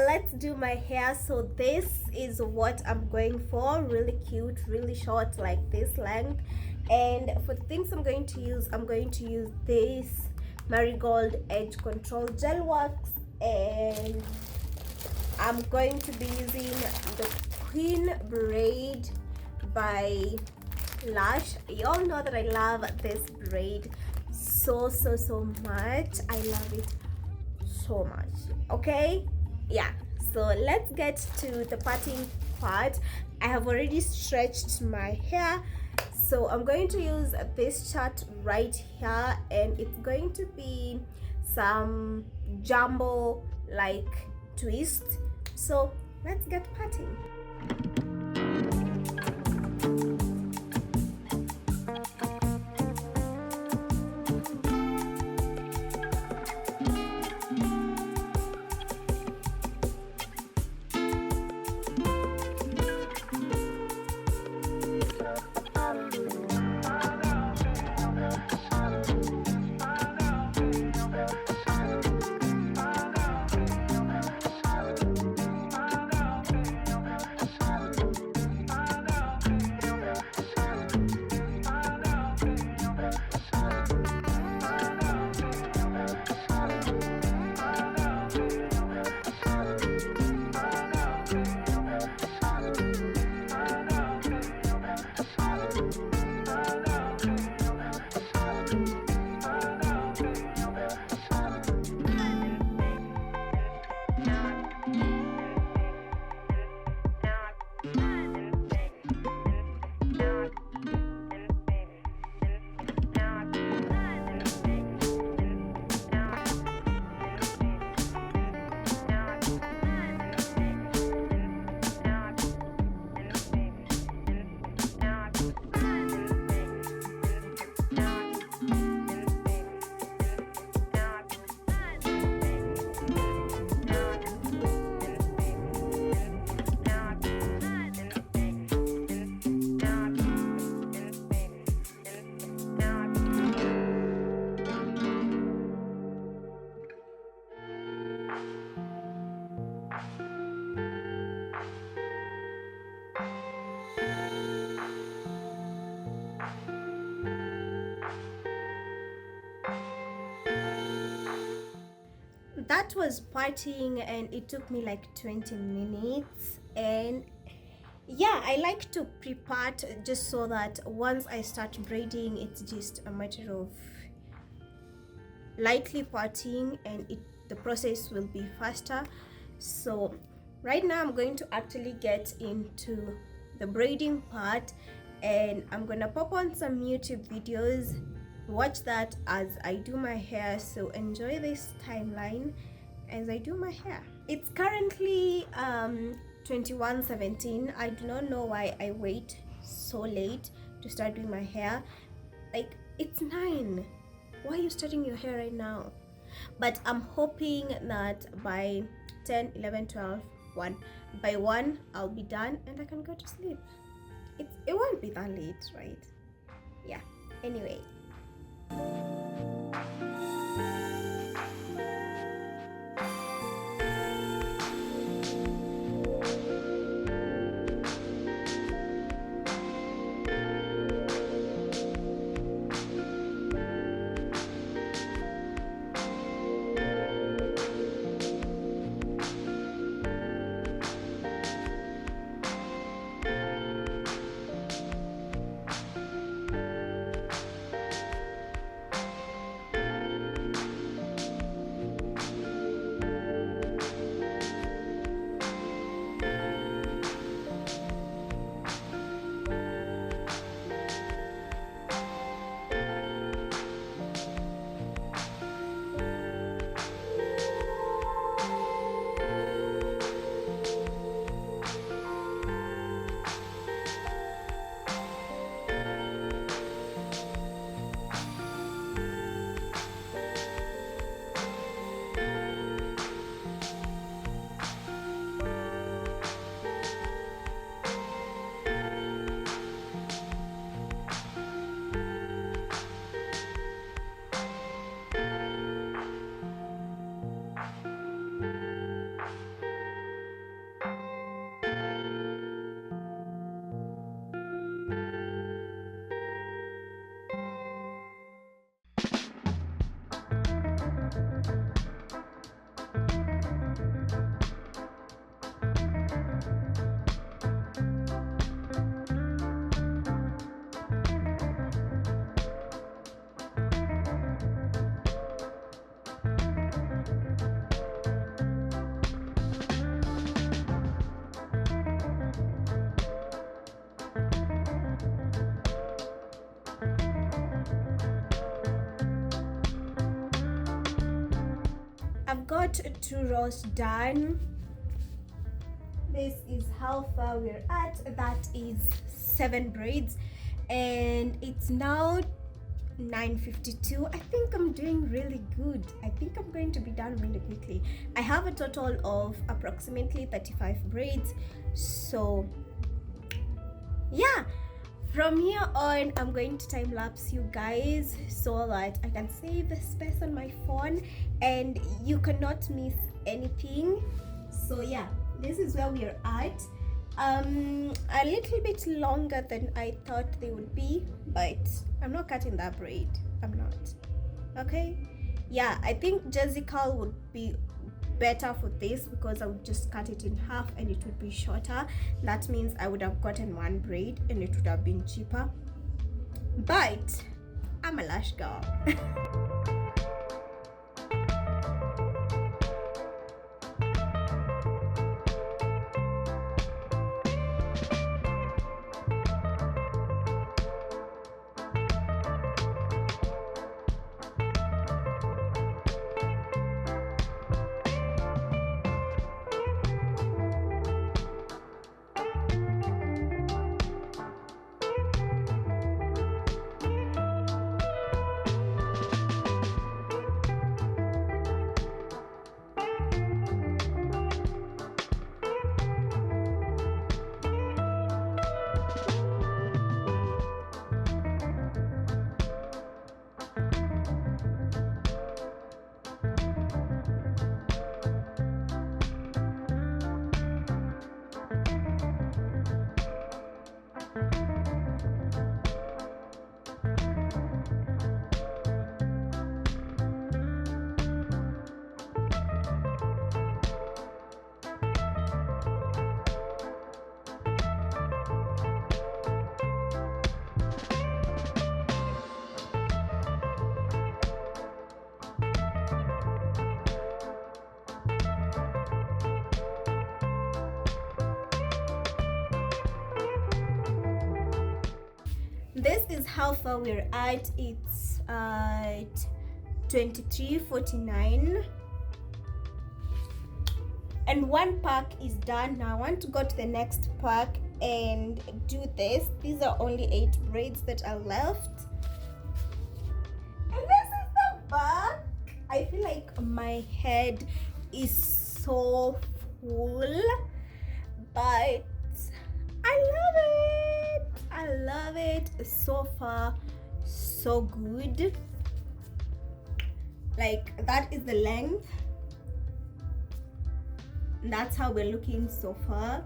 let's do my hair. So this is what I'm going for. Really cute, really short, like this length. And for the things I'm going to use this marigold edge control gel wax, and I'm going to be using the Quinn braid by Lush. You all know that I love this braid so much. I love it so much. Okay, yeah, so let's get to the parting part. I have already stretched my hair, so I'm going to use this chart right here, and it's going to be some jumbo like twist. So let's get parting. That was parting, and it took me like 20 minutes. And yeah, I like to pre-part just so that once I start braiding, it's just a matter of lightly parting, and the process will be faster. So right now I'm going to actually get into the braiding part, and I'm gonna pop on some YouTube videos, watch that as I do my hair. So enjoy this timeline as I do my hair. It's currently 21:17. I do not know why I wait so late to start doing my hair. Like, it's 9. Why are you starting your hair right now? But I'm hoping that by 10, 11, 12, 1, by 1 I'll be done and I can go to sleep. It won't be that late, right? Yeah, anyway. I've got 2 rows done. This is how far we're at. That is 7 braids, and it's now 9:52. I think I'm doing really good. I think I'm going to be done really quickly. I have a total of approximately 35 braids, so yeah, from here on I'm going to time lapse you guys so that I can save the space on my phone and you cannot miss anything. So yeah, this is where we are at. A little bit longer than I thought they would be, but I'm not cutting that braid. I'm not. Okay, yeah, I think Jessica would be better for this because I would just cut it in half and it would be shorter. That means I would have gotten 1 braid and it would have been cheaper, but I'm a Lush girl. This is how far we're at. It's at 23:49 and 1 pack is done. Now I want to go to the next pack and do this. These are only 8 braids that are left, and this is the back. I feel like my head is so full, but I love it. I love it. So far so good. Like, that is the length. That's how we're looking so far.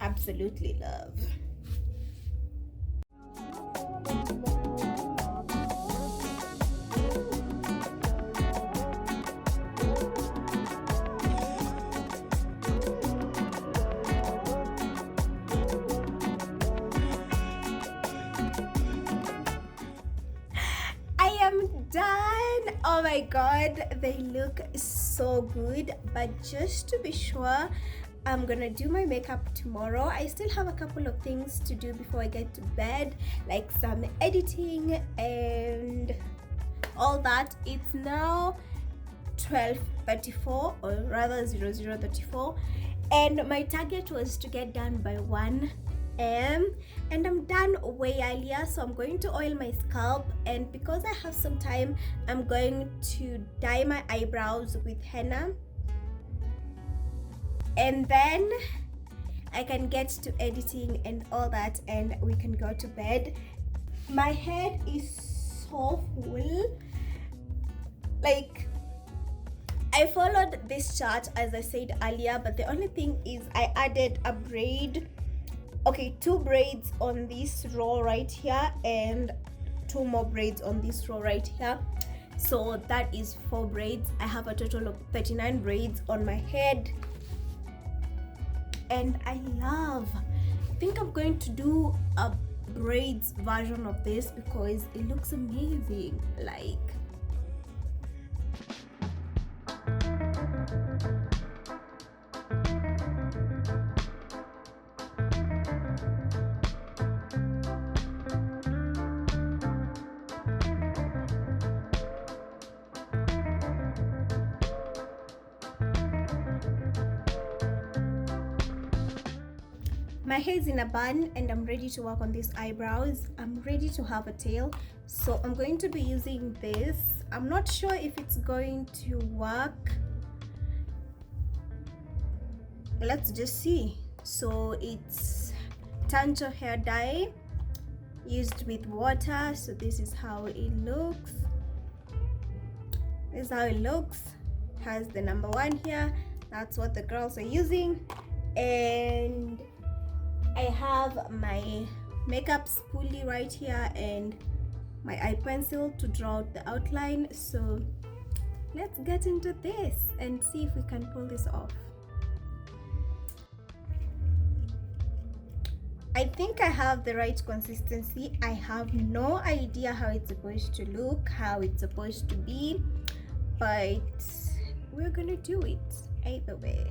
Absolutely love. Done. Oh my god, they look so good. But just to be sure, I'm gonna do my makeup tomorrow. I still have a couple of things to do before I get to bed, like some editing and all that. It's now 12:34, or rather 00:34, and my target was to get done by 1 am, and I'm done way earlier. So I'm going to oil my scalp, and because I have some time, I'm going to dye my eyebrows with henna, and then I can get to editing and all that, and we can go to bed. My head is so full. Like, I followed this chart as I said earlier, but the only thing is I added a braid. Okay, 2 braids on this row right here and 2 more braids on this row right here. So that is 4 braids. I have a total of 39 braids on my head. And I think I'm going to do a braids version of this because it looks amazing. Like, My hair is in a bun and I'm ready to work on these eyebrows. I'm ready to have a tail, so I'm going to be using this. I'm not sure if it's going to work. Let's just see. So it's Tanto hair dye used with water. So this is how it looks. This is how it looks. Has the number 1 here. That's what the girls are using. And I have my makeup spoolie right here and my eye pencil to draw out the outline. So let's get into this and see if we can pull this off. I think I have the right consistency. I have no idea how it's supposed to look, how it's supposed to be, but we're gonna do it either way.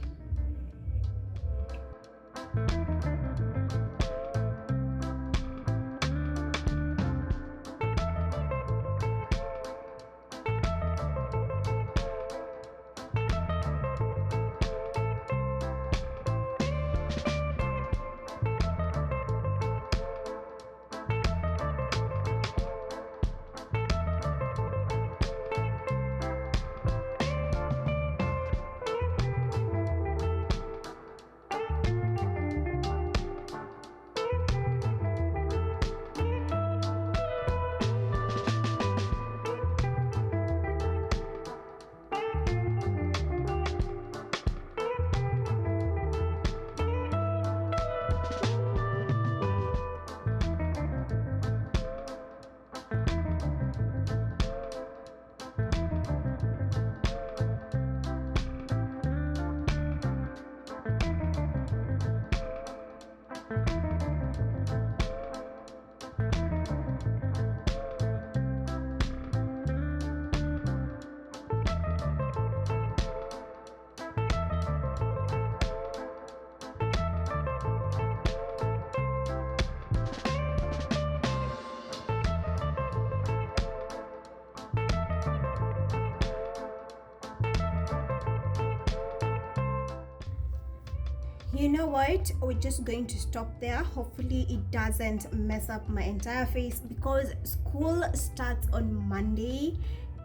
You know what, we're just going to stop there. Hopefully it doesn't mess up my entire face because school starts on Monday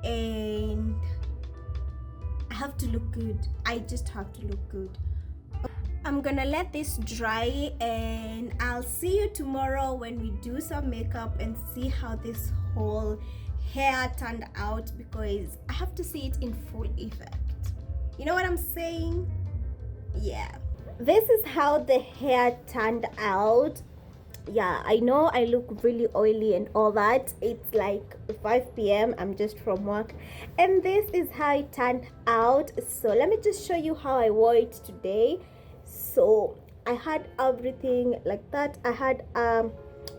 and I have to look good. I just have to look good. I'm gonna let this dry and I'll see you tomorrow when we do some makeup and see how this whole hair turned out, because I have to see it in full effect. You know what I'm saying? Yeah. This is how the hair turned out. Yeah, I know I look really oily and all that. It's like 5 p.m. I'm just from work and this is how it turned out. So let me just show you how I wore it today. So I had everything like that. I had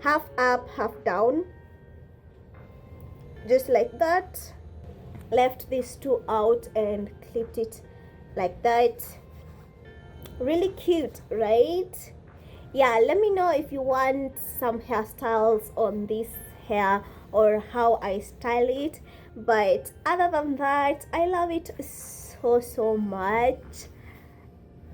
half up, half down, just like that. Left these two out and clipped it like that. Really cute, right? Yeah, let me know if you want some hairstyles on this hair or how I style it. But other than that, I love it so much.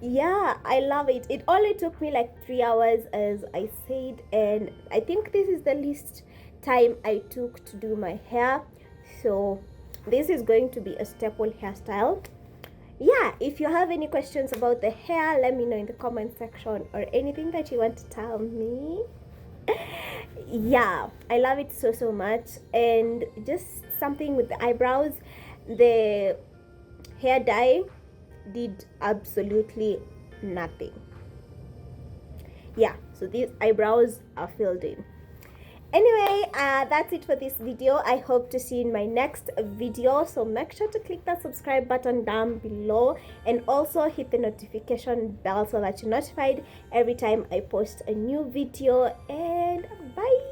Yeah, I love it. It only took me like 3 hours, as I said, and I think this is the least time I took to do my hair. So this is going to be a staple hairstyle. Yeah, if you have any questions about the hair, let me know in the comment section, or anything that you want to tell me. Yeah, I love it so much. And just something with the eyebrows, the hair dye did absolutely nothing. Yeah, so these eyebrows are filled in. Anyway, that's it for this video. I hope to see you in my next video, so make sure to click that subscribe button down below and also hit the notification bell so that you're notified every time I post a new video. And bye.